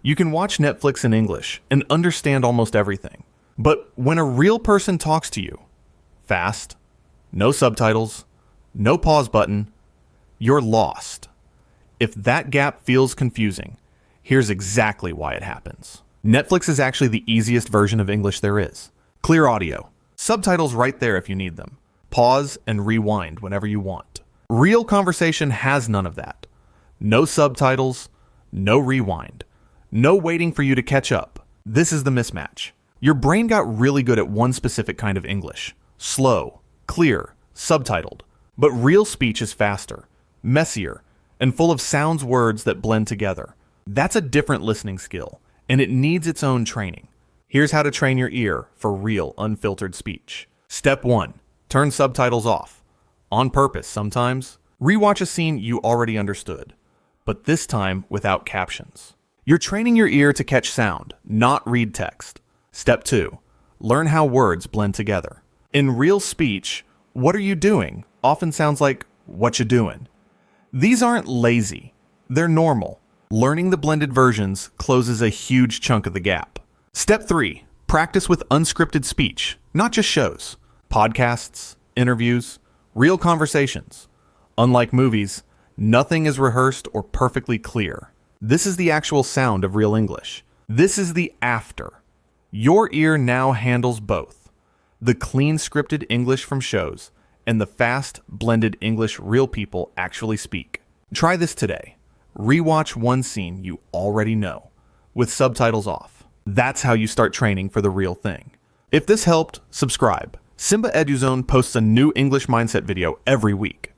You can watch Netflix in English and understand almost everything. But when a real person talks to you, fast, no subtitles, no pause button, you're lost. If that gap feels confusing, here's exactly why it happens. Netflix is actually the easiest version of English there is. Clear audio, subtitles right there if you need them. Pause and rewind whenever you want. Real conversation has none of that. No subtitles, no rewind, no waiting for you to catch up. This is the mismatch. Your brain got really good at one specific kind of English. Slow, clear, subtitled. But real speech is faster, messier, and full of sounds words that blend together. That's a different listening skill, and it needs its own training. Here's how to train your ear for real, unfiltered speech. Step 1. Turn subtitles off. On purpose, sometimes. Rewatch a scene you already understood, but this time without captions. You're training your ear to catch sound, not read text. Step 2. Learn how words blend together. In real speech, "what are you doing?" often sounds like "what you doing?" These aren't lazy. They're normal. Learning the blended versions closes a huge chunk of the gap. Step 3. Practice with unscripted speech, not just shows. Podcasts, interviews, real conversations. Unlike movies, nothing is rehearsed or perfectly clear. This is the actual sound of real English. This is the after. Your ear now handles both. The clean scripted English from shows and the fast, blended English real people actually speak. Try this today. Rewatch one scene you already know, with subtitles off. That's how you start training for the real thing. If this helped, subscribe. Simba Eduzone posts a new English mindset video every week.